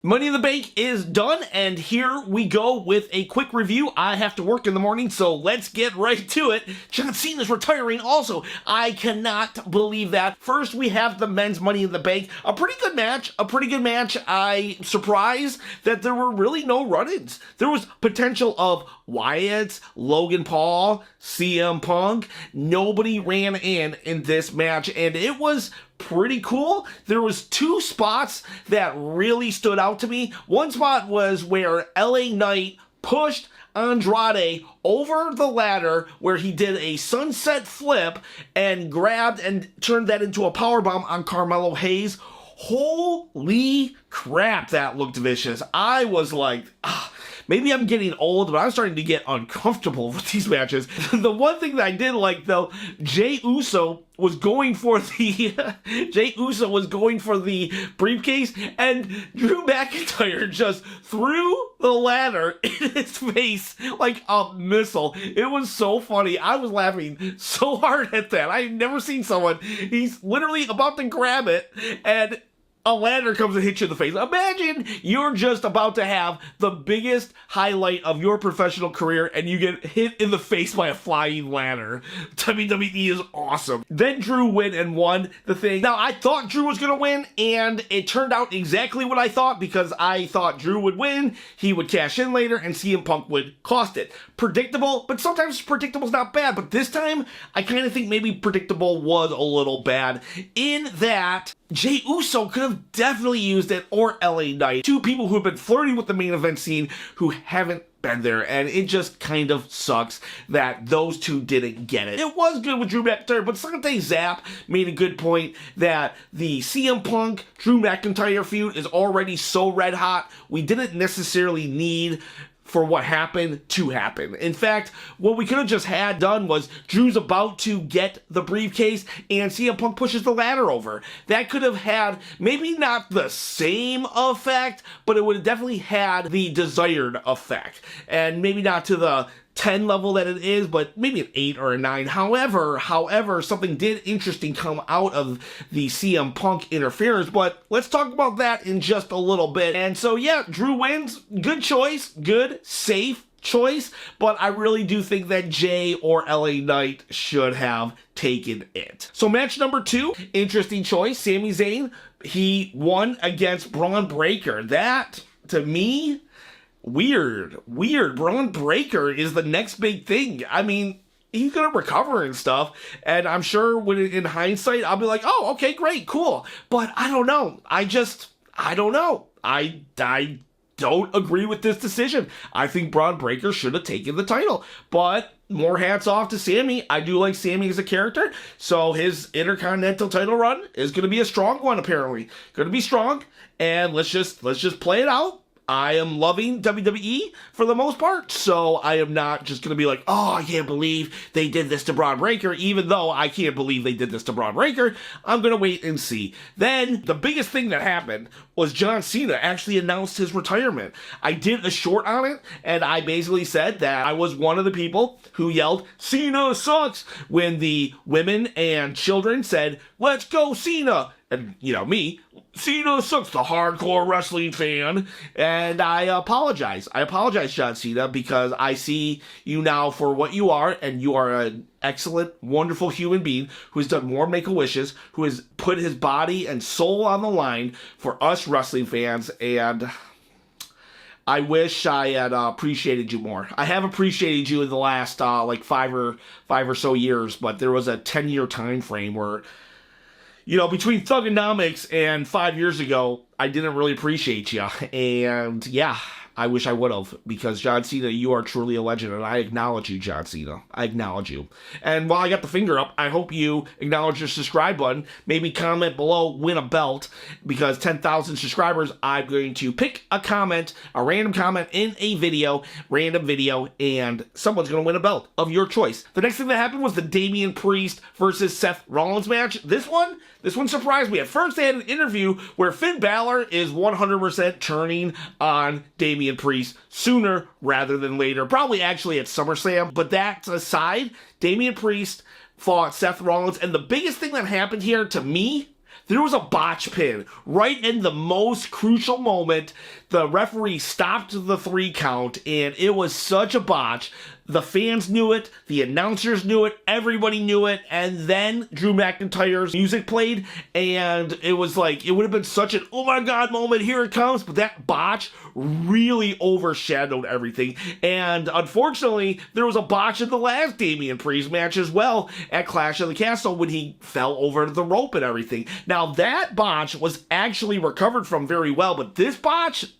Money in the Bank is done, and here we go with a quick review. I have to work in the morning, so let's get right to it. John Cena's retiring also. I cannot believe that. First, we have the men's Money in the Bank. A pretty good match. I'm surprised that there were really no run-ins. There was potential of Wyatt, Logan Paul, CM Punk. Nobody ran in this match, and it was pretty cool. There was two spots that really stood out to me. One spot was where LA Knight pushed Andrade over the ladder, where he did a sunset flip and grabbed and turned that into a powerbomb on Carmelo Hayes. Holy crap, that looked vicious. I was like, maybe I'm getting old, but I'm starting to get uncomfortable with these matches. The one thing that I did like, though, Jey Uso was going for the briefcase, and Drew McIntyre just threw the ladder in his face like a missile. It was so funny. I was laughing so hard at that. I've never seen someone. He's literally about to grab it, and a ladder comes and hits you in the face. Imagine you're just about to have the biggest highlight of your professional career and you get hit in the face by a flying ladder. WWE is awesome. Then Drew went and won the thing. Now, I thought Drew was going to win, and it turned out exactly what I thought, because I thought Drew would win, he would cash in later, and CM Punk would cost it. Predictable, but sometimes predictable's not bad. But this time, I kind of think maybe predictable was a little bad, in that Jey Uso could have definitely used it, or LA Knight. Two people who have been flirting with the main event scene who haven't been there, and it just kind of sucks that those two didn't get it. It was good with Drew McIntyre, but Sunday Zap made a good point that the CM Punk Drew McIntyre feud is already so red hot, we didn't necessarily need for what happened to happen. In fact, what we could have just had done was Drew's about to get the briefcase and CM Punk pushes the ladder over. That could have had maybe not the same effect, but it would have definitely had the desired effect. And maybe not to the 10 level that it is, but maybe an 8 or a 9. However, something did interesting come out of the CM Punk interference, but let's talk about that in just a little bit. And so, yeah, Drew wins. Good choice. Good, safe choice, but I really do think that Jey or LA Knight should have taken it. So match number 2, interesting choice. Sami Zayn, he won against Braun Breaker. That, to me, Weird. Braun Breaker is the next big thing. I mean, he's gonna recover and stuff, and I'm sure when in hindsight, I'll be like, oh, okay, great, cool. But I don't know. I don't know. I don't agree with this decision. I think Braun Breaker should have taken the title, but more hats off to Sami. I do like Sami as a character, so his Intercontinental title run is going to be a strong one, apparently. Going to be strong, and let's just play it out. I am loving WWE for the most part, so I am not just going to be like, oh, I can't believe they did this to Braun Breaker, even though I can't believe they did this to Braun Breaker. I'm going to wait and see. Then, the biggest thing that happened was John Cena actually announced his retirement. I did a short on it, and I basically said that I was one of the people who yelled, Cena sucks, when the women and children said, let's go Cena. And, you know, me, Cena sucks, the hardcore wrestling fan. And I apologize. John Cena, because I see you now for what you are, and you are an excellent, wonderful human being who has done more Make-A-Wishes, who has put his body and soul on the line for us wrestling fans, and I wish I had appreciated you more. I have appreciated you in the last, like, five or so years, but there was a 10-year time frame where, you know, between Thugonomics and 5 years ago, I didn't really appreciate you. And yeah, I wish I would have, because John Cena, you are truly a legend, and I acknowledge you, John Cena. I acknowledge you. And while I got the finger up, I hope you acknowledge your subscribe button. Maybe comment below, win a belt, because 10,000 subscribers, I'm going to pick a comment, a random comment in a video, and someone's going to win a belt of your choice. The next thing that happened was the Damian Priest versus Seth Rollins match. This one surprised me. At first, they had an interview where Finn Balor is 100% turning on Damian Priest sooner rather than later. Probably actually at SummerSlam. But that aside, Damian Priest fought Seth Rollins. And the biggest thing that happened here, to me, there was a botch pin right in the most crucial moment. The referee stopped the 3 count, and it was such a botch. The fans knew it, the announcers knew it, everybody knew it, and then Drew McIntyre's music played, and it was like, it would have been such an oh my god moment, here it comes, but that botch really overshadowed everything. And unfortunately, there was a botch in the last Damian Priest match as well at Clash of the Castle when he fell over the rope and everything. Now that botch was actually recovered from very well, but this botch,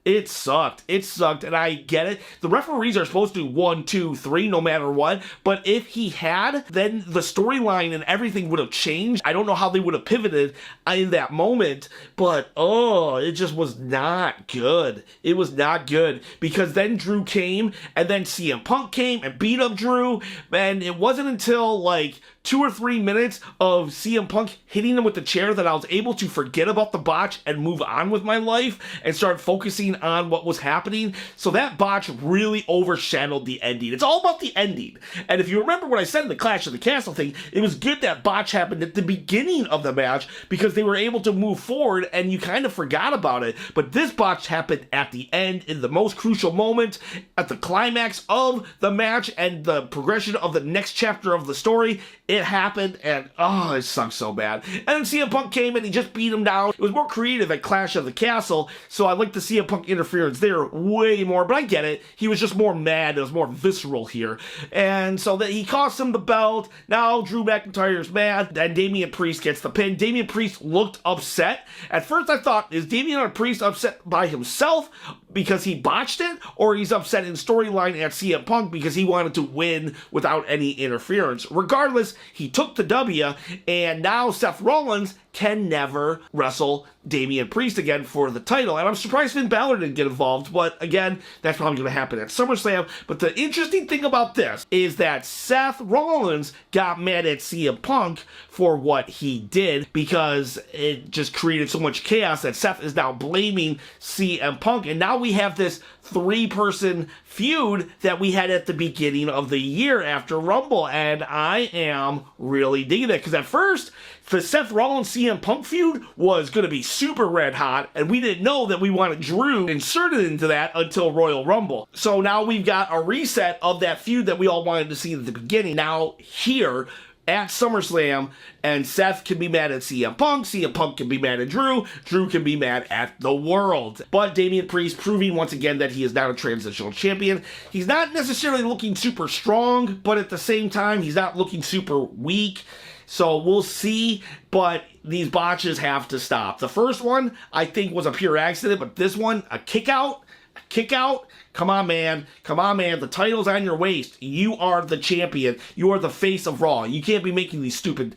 it sucked. It sucked, and I get it. The referees are supposed to do 1, 2, 3 no matter what, but if he had, then the storyline and everything would have changed. I don't know how they would have pivoted in that moment, but it just was not good. It was not good, because then Drew came, and then CM Punk came and beat up Drew, and it wasn't until like 2 or 3 minutes of CM Punk hitting him with the chair that I was able to forget about the botch and move on with my life and start focusing on what was happening. So that botch really overshadowed the ending. It's all about the ending. And if you remember what I said in the Clash of the Castle thing, it was good that botch happened at the beginning of the match because they were able to move forward and you kind of forgot about it. But this botch happened at the end, in the most crucial moment, at the climax of the match and the progression of the next chapter of the story. It happened, and it sucked so bad. And then CM Punk came and he just beat him down. It was more creative at Clash of the Castle, so I like the CM Punk interference there way more, but I get it. He was just more mad. It was more visceral here. And so that he cost him the belt. Now Drew McIntyre's mad, and Damian Priest gets the pin. Damian Priest looked upset. At first I thought, is Damian Priest upset by himself because he botched it, or he's upset in storyline at CM Punk because he wanted to win without any interference? Regardless, he took the W, and now Seth Rollins can never wrestle Damian Priest again for the title. And I'm surprised Finn Balor didn't get involved, but again, that's probably going to happen at SummerSlam. But the interesting thing about this is that Seth Rollins got mad at CM Punk for what he did because it just created so much chaos that Seth is now blaming CM Punk. And now we have this 3-person feud that we had at the beginning of the year after Rumble, and I am really digging it, because at first the Seth Rollins CM Punk feud was going to be super red hot, and we didn't know that we wanted Drew inserted into that until Royal Rumble. So now we've got a reset of that feud that we all wanted to see at the beginning now here at SummerSlam, and Seth can be mad at CM Punk can be mad at Drew can be mad at the world. But Damian Priest proving once again that he is now a transitional champion. He's not necessarily looking super strong, but at the same time, he's not looking super weak. So we'll see, but these botches have to stop. The first one, I think, was a pure accident, but this one, a kick out. Come on, man. The title's on your waist. You are the champion. You are the face of Raw. You can't be making these stupid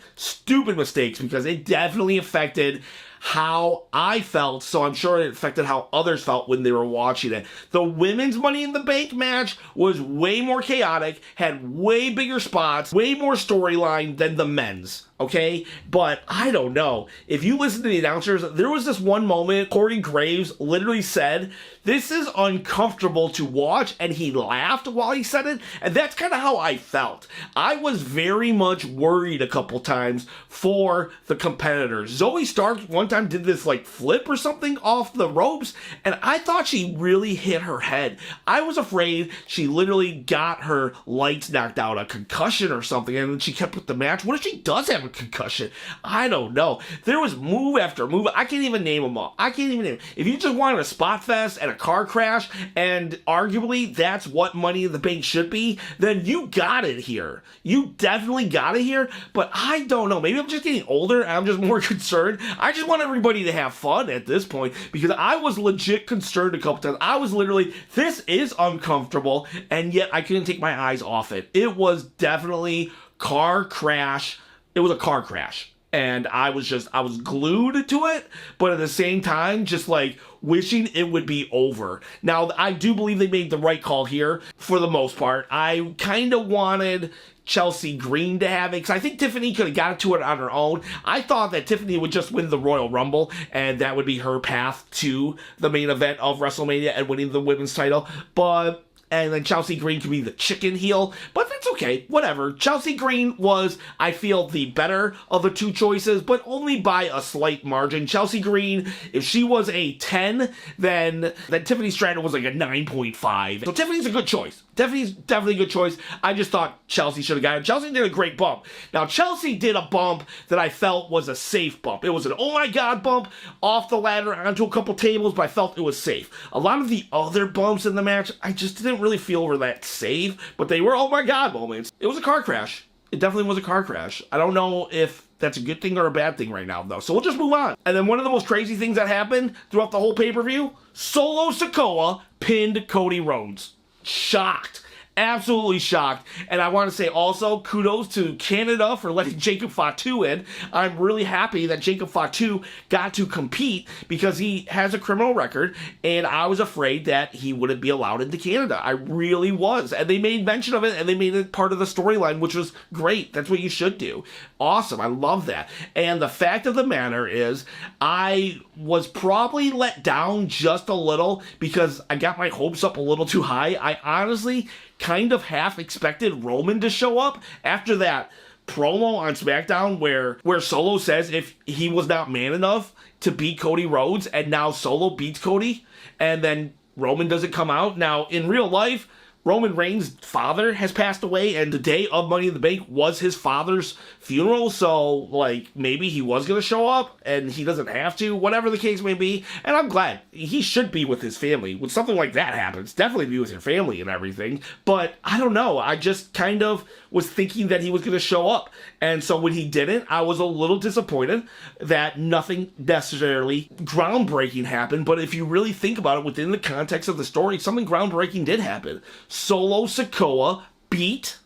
mistakes, because it definitely affected how I felt, so I'm sure it affected how others felt when they were watching it. The women's Money in the Bank match was way more chaotic, had way bigger spots, way more storyline than the men's, okay? But I don't know. If you listen to the announcers, there was this one moment, Corey Graves literally said, "This is uncomfortable to watch," and he laughed while he said it, and that's kind of how I felt. I was very much worried a couple times for the competitors. Zoe Stark one time did this like flip or something off the ropes, and I thought she really hit her head. I was afraid she literally got her lights knocked out, a concussion or something, and then she kept with the match. What if she does have a concussion? I don't know. There was move after move. I can't even name them all. If you just wanted a spot fest and a car crash, and arguably that's what Money in the Bank should be, then you got it here. You definitely got it here, but I don't know. Maybe I'm just getting older and I'm just more concerned. I just want everybody to have fun at this point, because I was legit concerned a couple times. I was literally, this is uncomfortable, and yet I couldn't take my eyes off it. It was definitely car crash. It was a car crash. And I was glued to it, but at the same time, just like wishing it would be over. Now, I do believe they made the right call here for the most part. I kind of wanted Chelsea Green to have it, because I think Tiffany could have got to it on her own. I thought that Tiffany would just win the Royal Rumble, and that would be her path to the main event of WrestleMania and winning the women's title. But and then Chelsea Green could be the chicken heel, but that's okay, whatever. Chelsea Green was, I feel, the better of the two choices, but only by a slight margin. Chelsea Green, if she was a 10, then Tiffany Stratton was like a 9.5. So Tiffany's a good choice. Tiffany's definitely a good choice. I just thought Chelsea should have got it. Chelsea did a great bump. Now, Chelsea did a bump that I felt was a safe bump. It was an oh my god bump off the ladder onto a couple tables, but I felt it was safe. A lot of the other bumps in the match, I just didn't really feel were that safe, but they were oh my god moments. It was a car crash. It definitely was a car crash. I don't know if that's a good thing or a bad thing right now, though. So we'll just move on. And then one of the most crazy things that happened throughout the whole pay-per-view, Solo Sikoa pinned Cody Rhodes. Shocked. Absolutely shocked. And I want to say also kudos to Canada for letting Jacob Fatu in. I'm really happy that Jacob Fatu got to compete because he has a criminal record, and I was afraid that he wouldn't be allowed into Canada. I really was. And they made mention of it, and they made it part of the storyline, which was great. That's what you should do. Awesome. I love that. And the fact of the matter is, I was probably let down just a little because I got my hopes up a little too high. I honestly kind of half expected Roman to show up after that promo on SmackDown where Solo says if he was not man enough to beat Cody Rhodes, and now Solo beats Cody, and then Roman doesn't come out. Now, in real life, Roman Reigns' father has passed away, and the day of Money in the Bank was his father's funeral, so, like, maybe he was going to show up, and he doesn't have to, whatever the case may be, and I'm glad. He should be with his family. When something like that happens, definitely be with your family and everything, but I don't know, I just kind of was thinking that he was going to show up, and so when he didn't, I was a little disappointed that nothing necessarily groundbreaking happened, but if you really think about it within the context of the story, something groundbreaking did happen. Solo Sikoa beat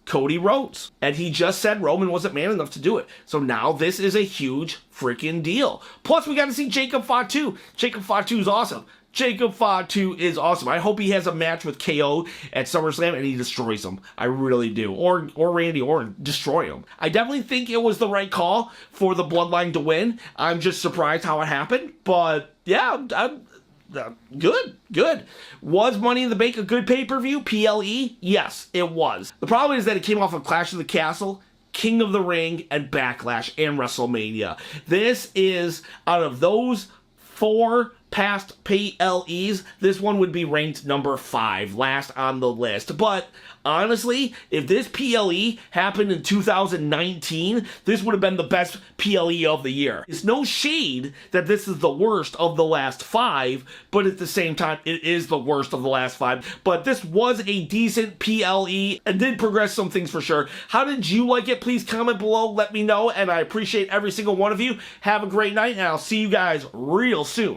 Cody Rhodes. And he just said Roman wasn't man enough to do it. So now this is a huge freaking deal. Plus, we got to see Jacob Fatu. Jacob Fatu is awesome. Jacob Fatu is awesome. I hope he has a match with KO at SummerSlam and he destroys him. I really do. Or Randy Orton. Destroy him. I definitely think it was the right call for the Bloodline to win. I'm just surprised how it happened. But yeah, I'm good. Was Money in the Bank a good pay-per-view? PLE? Yes, it was. The problem is that it came off of Clash of the Castle, King of the Ring, and Backlash, and WrestleMania. This is, out of those 4 past PLEs, this one would be ranked number 5, last on the list. But honestly, if this PLE happened in 2019, this would have been the best PLE of the year. It's no shade that this is the worst of the last 5, but at the same time, it is the worst of the last 5. But this was a decent PLE and did progress some things for sure. How did you like it? Please comment below, let me know, and I appreciate every single one of you. Have a great night, and I'll see you guys real soon.